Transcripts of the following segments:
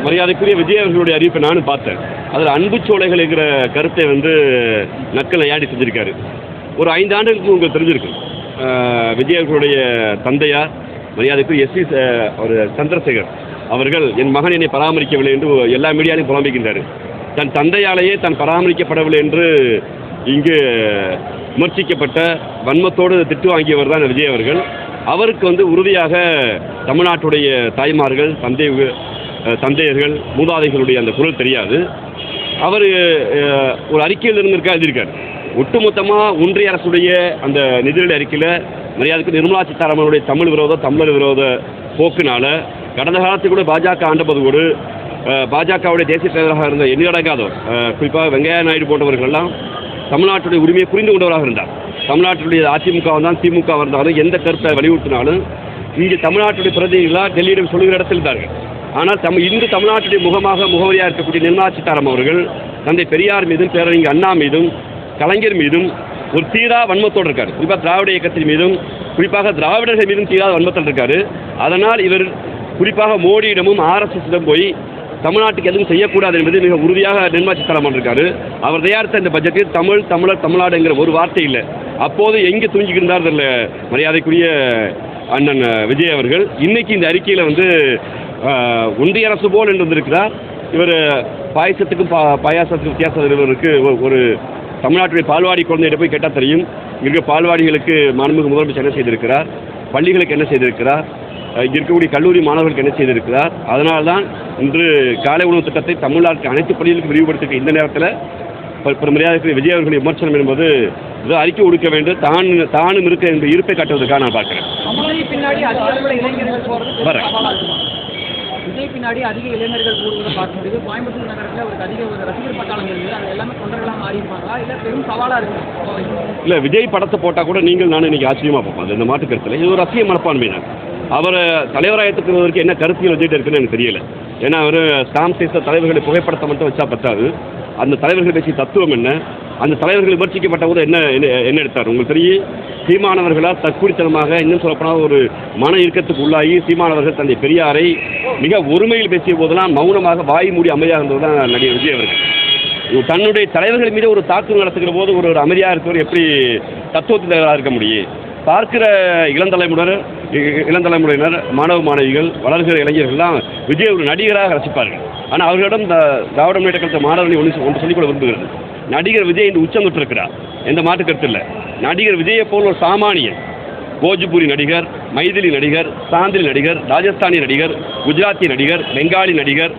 மரியாதைக்குரிய விஜய் அவர்களுடைய அறிவிப்பை நானும் பார்த்தேன். அதில் அன்பு சோலைகள் என்கிற கருத்தை நக்கலை ஏடி செஞ்சிருக்காரு. ஒரு 5 ஆண்டுகளுக்கு உங்களுக்கு தெரிஞ்சிருக்கு, விஜய் அவர்களுடைய தந்தையார் மரியாதைக்குரிய ஒரு சந்திரசேகர் அவர்கள் என் மகன் என்னை பராமரிக்கவில்லை என்று எல்லா மீடியாலையும் புலம்பிக்கின்றார். தன் தந்தையாலேயே தான் பராமரிக்கப்படவில்லை என்று இங்கு விமர்சிக்கப்பட்ட வன்மத்தோடு திட்டு வாங்கியவர் தான் விஜய் அவர்கள். அவருக்கு உறுதியாக தமிழ்நாட்டுடைய தாய்மார்கள், தந்தையர்கள், மூதாதைகளுடைய அந்த குரல் தெரியாது. அவர் ஒரு அறிக்கையில் எழுதியிருக்கார். ஒட்டுமொத்தமாக ஒன்றிய அரசுடைய அந்த நிதிநிலை அறிக்கையில் மரியாதைக்கு நிர்மலா சீதாராமனுடைய தமிழர் விரோத போக்குனால கடந்த காலத்தில் கூட பாஜக ஆண்டபோது கூட பாஜகவுடைய தேசிய தலைவராக இருந்த எண்ணிலடங்காதோர், குறிப்பாக வெங்கையா நாயுடு போன்றவர்களெல்லாம் தமிழ்நாட்டுடைய உரிமையை புரிந்து கொண்டவராக இருந்தார். தமிழ்நாட்டுடைய அதிமுக தான் திமுக இருந்தாலும் எந்த கருத்தை வலியுறுத்தினாலும் இங்கே தமிழ்நாட்டுடைய பிரதிநிதிகளாக டெல்லியிடம் சொல்லுகிற இடத்தில் இருந்தார்கள். ஆனால் இன்று தமிழ்நாட்டுடைய முகவரியாக இருக்கக்கூடிய நிர்மலா சீதாராமன் அவர்கள் தந்தை பெரியார் மீதும், பேரறிஞர் அண்ணா மீதும், கலைஞர் மீதும் ஒரு தீரா வன்மத்தோடு இருக்கார். குறிப்பாக திராவிட இயக்கத்தின் மீதும், குறிப்பாக திராவிடர்கள் மீதும் தீரா வன்மத்தில் இருக்கார். அதனால் இவர் குறிப்பாக மோடியிடமும் RSSிடம் போய் தமிழ்நாட்டுக்கு எதுவும் செய்யக்கூடாது என்பது மிக உறுதியாக நிர்மலா சீதாராமன் இருக்கார். அவர் தயாரித்த இந்த பட்ஜெட்டில் தமிழர், தமிழ்நாடு என்கிற ஒரு வார்த்தை இல்லை. அப்போது எங்கே தூங்கிக்கிருந்தார் இல்லை மரியாதைக்குரிய அண்ணன் விஜய் அவர்கள். இன்னைக்கு இந்த அறிக்கையில் ஒன்றிய அரசு போல் என்று வந்திருக்கிறார். இவர் பாயசத்துக்கும் பாயாசத்துக்கும் வித்தியாசம் ஒரு தமிழ்நாட்டுடைய பால்வாடி குழந்தையிட போய் கேட்டால் தெரியும். இங்கே பால்வாடிகளுக்கு மாண்புமிகு முதலமைச்சர் என்ன செய்திருக்கிறார், பள்ளிகளுக்கு என்ன செய்திருக்கிறார், இங்கே இருக்கக்கூடிய கல்லூரி மாணவர்களுக்கு என்ன செய்திருக்கிறார். அதனால்தான் இன்று காலை உணவு திட்டத்தை தமிழ்நாட்டுக்கு அனைத்து பள்ளிகளுக்கும் விரிவுபடுத்திருக்க இந்த நேரத்தில் மரியாதைக்குரிய விஜய் அவர்களுடைய விமர்சனம் என்பது அறிக்கை கொடுக்க வேண்டும். தானும் இருக்க என்ற இருப்பை காட்டுவதற்காக நான் பார்க்கிறேன். விஜய் பின்னாடி அதிக இளைஞர்கள் கூடுவதை பார்க்க முடியுது. கோயம்புத்தூர் நகரத்தில் அவருக்கு அதிக ஒரு ரசிகர் பட்டாளம் இருக்குது. அது எல்லாமே தொண்டர்களாக மாறி இருப்பாங்களா, இல்லை பெரும் சவாலாக இருக்குது? இல்லை, விஜய் படத்தை போட்டால் கூட நானும் இன்னைக்கு ஆச்சரியமாக பார்ப்போம். இந்த மாட்டு கருத்தில் இது ஒரு ரசிக மனப்பான்மை தான். அவர் தலைவராயத்துக்கு என்ன கருத்தியல் வச்சுட்டு இருக்குன்னு எனக்கு தெரியல. ஏன்னா அவர் ஸ்டாம்ப் சைஸ தலைவர்களை புகைப்படத்தை மட்டும் வச்சா பத்தாது. அந்த தலைவர்கள் பேசிய தத்துவம் என்ன, அந்த தலைவர்கள் விமர்சிக்கப்பட்ட போது என்ன எடுத்தார் உங்களுக்கு தெரியும். சீமானவர்களால் தற்குறித்தனமாக, இன்னும் சொல்லப்போனால் ஒரு மன இறுக்கத்துக்கு உள்ளாகி சீமானவர்கள் தந்தை பெரியாரை மிக ஒருமையில் பேசிய போதெல்லாம் மௌனமாக வாய் மூடி அமைதியாக இருந்தது தான் நடிகர் விஜய் அவர்கள். தன்னுடைய தலைவர்கள் மீது ஒரு தாக்குதல் நடத்துகிற போது ஒரு அமைதியாக இருக்கிறவர் எப்படி தத்துவத்தின் தலைவராக இருக்க முடியும்? பார்க்கிற இளந்தலைமுறையினர், மாணவிகள், வளர்கிற இளைஞர்கள்லாம் விஜய் ஒரு நடிகராக ரசிப்பார்கள். ஆனால் அவர்களிடம் திராவிட முன்னேற்ற கழக மாணவர்கள் ஒன்று சொல்லிக்கொள்ள விரும்புகிறது. நடிகர் விஜய் இந்த உச்சம் தொட்டிருக்கிறார், எந்த மாற்று கருத்து இல்லை. நடிகர் விஜயை போல் ஒரு சாமானியன், போஜ்பூரி நடிகர், மைதிலி நடிகர், சாந்திரி நடிகர், ராஜஸ்தானி நடிகர், குஜராத்தி நடிகர், பெங்காலி நடிகர்,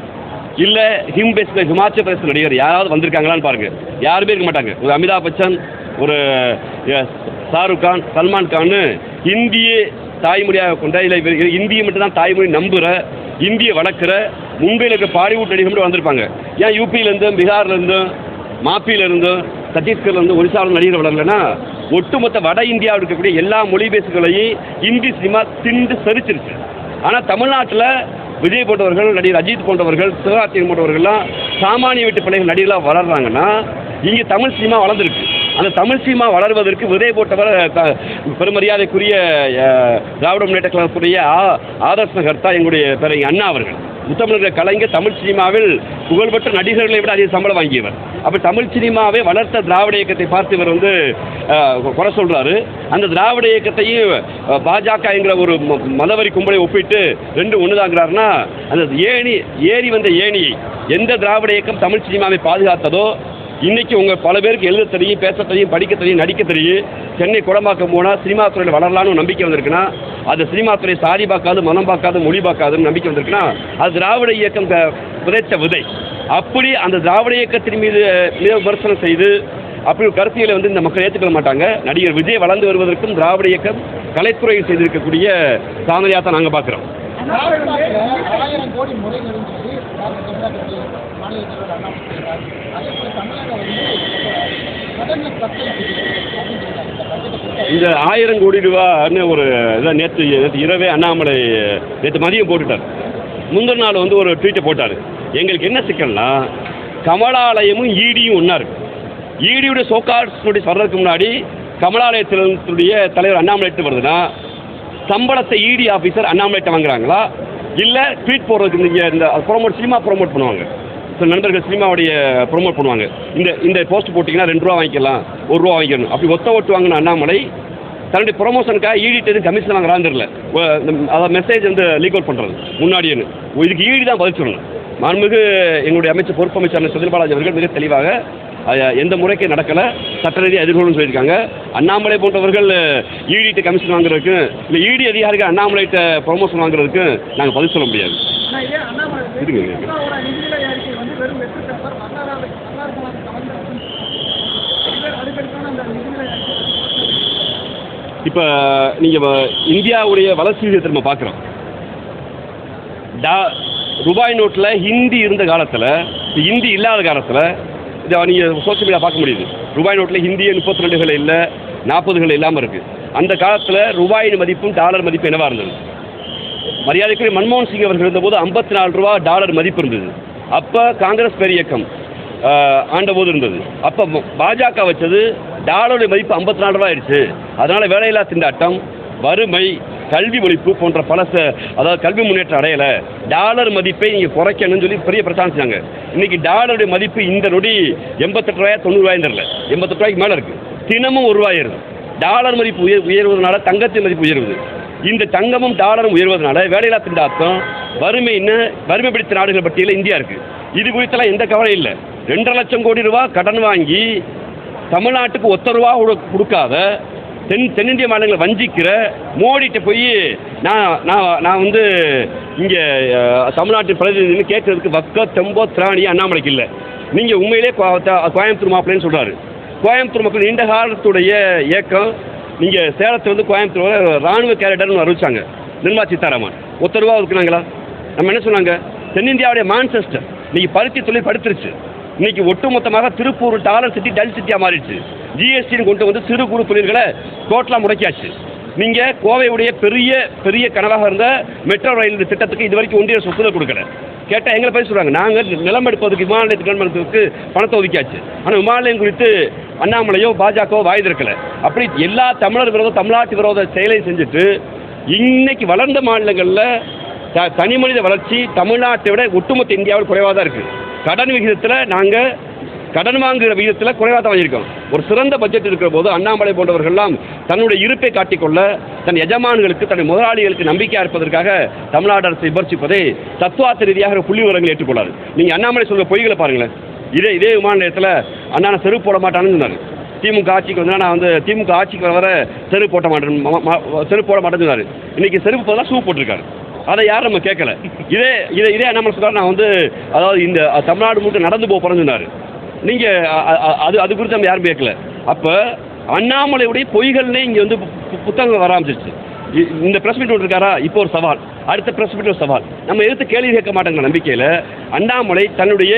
இல்லை ஹிமாச்சல் பிரதேச நடிகர் யாராவது வந்திருக்காங்களான்னு பாருங்க. யாருமே இருக்க மாட்டாங்க. ஒரு அமிதாப் பச்சன், ஒரு ஷாருக் கான், சல்மான் கான் இந்திய தாய்மொழியாக கொண்ட, இல்லை இந்தியை மட்டும்தான் தாய்மொழி நம்புகிற, இந்தியை வளர்க்குற மும்பையில் இருக்க பாலிவுட் நடிகர் மட்டும் வந்திருப்பாங்க. ஏன் யூபியிலேருந்தும், பீகார்லேருந்தும், மாப்பியிலிருந்தும், சத்தீஸ்கர்லேருந்து, ஒரிசாவில் நடிகர் வளரலைன்னா ஒட்டுமொத்த வட இந்தியாவில் இருக்கக்கூடிய எல்லா மொழி பேசுகளையும் இந்தி சினிமா திண்டு சரிச்சிருச்சு. ஆனால் தமிழ்நாட்டில் விஜய் போன்றவர்கள், நடிகர் அஜித் போன்றவர்கள், சிவகார்த்திகேயன் போன்றவர்கள்லாம் சாமானிய வீட்டு பிள்ளைகள் நடிகர்களாக வளர்றாங்கன்னா இங்கே தமிழ் சினிமா வளர்ந்துருக்கு. அந்த தமிழ் சினிமா வளர்வதற்கு விஜய் போட்டவர் பெருமரியாதைக்குரிய திராவிட முன்னேற்ற கழகத்துடைய ஆதர்ச கர்த்தா எங்களுடைய பேரறிஞர் அண்ணா அவர்கள். முத்தமிழர் கலைஞர் தமிழ் சினிமாவில் புகழ்பெற்ற நடிகர்களை விட அதிக சம்பளம் வாங்கியவர். அப்போ தமிழ் சினிமாவை வளர்த்த திராவிட இயக்கத்தை பார்த்து இவர் குறை சொல்கிறாரு. அந்த திராவிட இயக்கத்தையும் பாஜக என்கிற ஒரு மதவரி கும்பலை ஒப்பிட்டு ரெண்டு ஒன்றுதாங்கிறாருன்னா, அந்த ஏறி வந்த ஏணியை எந்த திராவிட இயக்கம் தமிழ் சினிமாவை பாதுகாத்ததோ, இன்றைக்கி உங்கள் பல பேருக்கு எழுத தெரியும், பேச தெரியும், படிக்க தெரியும், நடிக்க தெரியும். சென்னை குடம்பாக்கம் போனால் சினிமா துறையில் வளரலான்னு நம்பிக்கை வந்திருக்குன்னா, அது சினிமா துறை சாதி பார்க்காது, மனம் பார்க்காது, மொழி பார்க்காதுன்னு நம்பிக்கை வந்திருக்குன்னா அது திராவிட இயக்கம் விதைத்த விதை. அப்படி அந்த திராவிட இயக்கத்தின் மீது விமர்சனம் செய்து அப்படி ஒரு கருத்தியலை இந்த மக்கள் ஏற்றுக்கொள்ள மாட்டாங்க. நடிகர் விஜய் வளர்ந்து வருவதற்கும் திராவிட இயக்கம் கலைத்துறையில் செய்திருக்கக்கூடிய சாதனையாக தான் நாங்கள் பார்க்குறோம். இந்த 1000 கோடி ரூபான்னு ஒரு இதான் நேற்று இரவே அண்ணாமலை நேற்று மதியம் போட்டுட்டார். முந்தின நாள் ஒரு ட்வீட்டை போட்டார். எங்களுக்கு என்ன சிக்கல்னா, கமலாலயமும் ஈடியும் ஒன்றா இருக்கு. ஈடியுடைய சோகார்ட்ஸுடைய சொல்றதுக்கு முன்னாடி கமலாலயத்தினுடைய தலைவர் அண்ணாமலை வருதுன்னா, சம்பளத்தை இடி ஆஃபீஸர் அண்ணாமலைட்ட வாங்குறாங்களா இல்லை ட்வீட் போடுறதுக்கு நீங்கள் இந்த சினிமா ப்ரோமோட் பண்ணுவாங்க. சில நண்பர்கள் சினிமாவுடைய ப்ரோமோட் பண்ணுவாங்க. இந்த போஸ்ட் போட்டிங்கன்னா 2 ரூபா வாங்கிக்கலாம், 1 ரூபா வாங்கிக்கணும், அப்படி ஒத்த ஓட்டு வாங்கின அண்ணாமலை தன்னுடைய ப்ரொமோஷனுக்காக ஈடிட்டு கமிஷன் வாங்குறான்னு தெரியல. அதாவது மெசேஜ் வந்து லீக் அவுட் பண்ணுறது முன்னாடியே இதுக்கு ஈடி தான் பதில் சொல்லணும். மாண்புமிகு எங்களுடைய அமைச்சர் பொறுப்பு அமைச்சர் செந்தில் பாலாஜி அவர்கள் மிக தெளிவாக எந்த முறைக்கு நடக்கலை, சட்ட ரீதியாக எதிர்கொள்ளும் சொல்லியிருக்காங்க. அண்ணாமலை போன்றவர்கள் ஈடிட்டு கமிஷன் வாங்குறதுக்கு இல்லை இடி அதிகாரிகள் அண்ணாமலைகிட்ட ப்ரொமோஷன் வாங்குறதுக்கு நாங்கள் பதில் சொல்ல முடியாது. இப்போ நீங்கள் இந்தியாவுடைய வளர்ச்சி விகிதத்தை நம்ம பார்க்குறோம். ரூபாய் நோட்டில் ஹிந்தி இருந்த காலத்தில், ஹிந்தி இல்லாத காலத்தில் இதை நீங்கள் சோஷியல் மீடியா பார்க்க முடியுது. ரூபாய் நோட்டில் ஹிந்தியே 32 இல்லை, 40 இல்லாமல் இருக்குது. அந்த காலத்தில் ரூபாயின் மதிப்பும் டாலர் மதிப்பு என்னவாக இருந்தது? மரியாதைக்குரிய மன்மோகன் சிங் அவர்கள் இருந்தபோது 54 ரூபா டாலர் மதிப்பு இருந்தது. அப்போ காங்கிரஸ் பேர் இயக்கம் ஆண்டபோது இருந்தது. அப்போ பாஜக வச்சது டாலருடைய மதிப்பு 54 ரூபா ஆயிடுச்சு. அதனால் வேலையில்லா திண்டாட்டம், வறுமை, கல்வி ஒழிப்பு போன்ற அதாவது கல்வி முன்னேற்றம் அடையலை, டாலர் மதிப்பை நீங்கள் குறைக்கணும்னு சொல்லி பெரிய பிரச்சாரம் செஞ்சாங்க. இன்றைக்கி டாலருடைய மதிப்பு இந்த நொடி 88 ரூபாயா 90 ரூபாயும் தெரியல, 88 ரூபாய்க்கு மேலே இருக்குது. தினமும் 1 ரூபாய் ஏறுது. டாலர் மதிப்பு உயர்வதனால தங்கத்தின் மதிப்பு உயர்வுது. இந்த தங்கமும் டாலரும் உயர்வதனால வேலையில்லா திண்டாட்டம், வறுமை பிடித்த நாடுகள் பட்டியலில் இந்தியா இருக்குது. இது குறித்தெல்லாம் எந்த கவலையும் இல்லை. 2.5 லட்சம் கோடி ரூபா கடன் வாங்கி தமிழ்நாட்டுக்கு 1 ரூபா கொடுக்காத தென்னிந்திய மாநிலங்களை வஞ்சிக்கிற மோடிட்ட போய் நான் வந்து இங்கே தமிழ்நாட்டின் பிரதிநிதின்னு கேட்கறதுக்கு வக்க தெம்போ திராணி அண்ணாமலைக்கு இல்லை. நீங்கள் உண்மையிலே கோயம்புத்தூர் மாப்பிள்ளைன்னு சொல்கிறாரு. கோயம்புத்தூர் மக்கள் நீண்ட காலத்துடைய இயக்கம். நீங்கள் சேலத்தில் வந்து கோயம்புத்தூர் ராணுவ கேரக்டர்னு அறிவிச்சாங்க நிர்மலா சீதாராமன். 1 ரூபா ஒதுக்குனாங்களா? நம்ம என்ன சொன்னாங்க? தென்னிந்தியாவுடைய மான்செஸ்டர் இன்னைக்கு பருத்தி தொழில் படுத்துருச்சு. இன்னைக்கு ஒட்டுமொத்தமாக திருப்பூர் டாலர் சிட்டி டல் சிட்டியாக மாறிடுச்சு. ஜிஎஸ்டின்னு கொண்டு வந்து சிறு குறு தொழில்களை டோட்டலாக முடக்கியாச்சு. நீங்கள் கோவையுடைய பெரிய கனவாக இருந்த மெட்ரோ ரயில் திட்டத்துக்கு இது வரைக்கும் ஒன்றிய ஒப்புதல் கொடுக்கல. கேட்டால் எங்களை போய் சொல்கிறாங்க, நாங்கள் நிலம் எடுப்பதுக்கு விமான நிலையத்துக்கு கவர்மெண்ட்டுக்கு பணத்தை ஒதுக்கியாச்சு. ஆனால் விமான நிலையம் குறித்து அண்ணாமலையோ பாஜகவோ வாய் திறக்கலை. அப்படி எல்லா தமிழர் விரோத தமிழ்நாட்டு விரோத செயலையும் செஞ்சுட்டு இன்னைக்கு வளர்ந்த மாநிலங்களில் தனி மனித வளர்ச்சி தமிழ்நாட்டை விட ஒட்டுமொத்த இந்தியாவில் குறைவாக தான் இருக்குது. கடன் விகிதத்தில் நாங்கள் கடன் வாங்குகிற விகிதத்தில் குறைவாக தான் வாங்கியிருக்கோம். ஒரு சிறந்த பட்ஜெட் இருக்கிற போது அண்ணாமலை போன்றவர்கள்லாம் தன்னுடைய இருப்பை காட்டிக்கொள்ள, தன் எஜமான்களுக்கு, தன் முதலாளிகளுக்கு நம்பிக்கையாக இருப்பதற்காக தமிழ்நாடு அரசு விமர்சிப்பதை தத்துவார்த்த ரீதியாக புள்ளி விவரங்கள் ஏற்றுக்கொள்ளாது. நீங்கள் அண்ணாமலை சொல்கிற பொய்களை பாருங்களேன். இதே விமான நிலையத்தில் அண்ணா செருப்பு போட மாட்டான்னு சொன்னார். திமுக ஆட்சிக்கு வந்தால் நான் வந்து திமுக ஆட்சிக்கு வர செருப்பு போட மாட்டேன்னு சொன்னார். இன்றைக்கி செருப்பு பதிலாக ஷூ போட்டிருக்காரு. அதை யாரும் நம்ம கேட்கல. இதே அண்ணாமலை சொல்கிறார், நான் வந்து அதாவது இந்த தமிழ்நாடு முழுக்க நடந்து போகிறேன்னு சொன்னார். நீங்கள் அது குறித்து நம்ம யாரும் கேட்கல. அப்போ அண்ணாமலையுடைய பொய்கள்னே இங்கே வந்து புத்தகங்கள் வர ஆரம்பிச்சிருச்சு. இந்த ப்ரெஸ் மீட் ஒன்று இருக்காரா, இப்போ ஒரு சவால், அடுத்த ப்ரெஸ் மீட் ஒரு சவால். நம்ம எதிர்த்து கேள்வி கேட்க மாட்டேங்கிற நம்பிக்கையில் அண்ணாமலை தன்னுடைய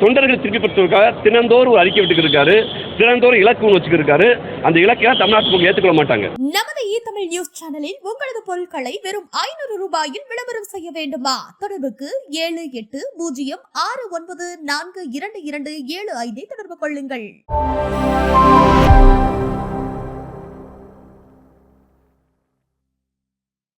தொண்டர்கள் திருப்பிப்படுத்துவதற்காக தினந்தோறும் ஒரு அறிக்கை விட்டுக்கிருக்காரு, தினந்தோறும் இலக்கு ஒன்று வச்சுக்கிருக்காரு. அந்த இலக்கையெல்லாம் தமிழ்நாட்டுக்கு ஏற்றுக்கொள்ள மாட்டாங்க. நமது தமிழ் நியூஸ் சேனலில் உங்களது பொருட்களை வெறும் 500 ரூபாயில் விளம்பரம் செய்ய வேண்டுமா? தொடர்புக்கு 7806942275 தொடர்பு கொள்ளுங்கள்.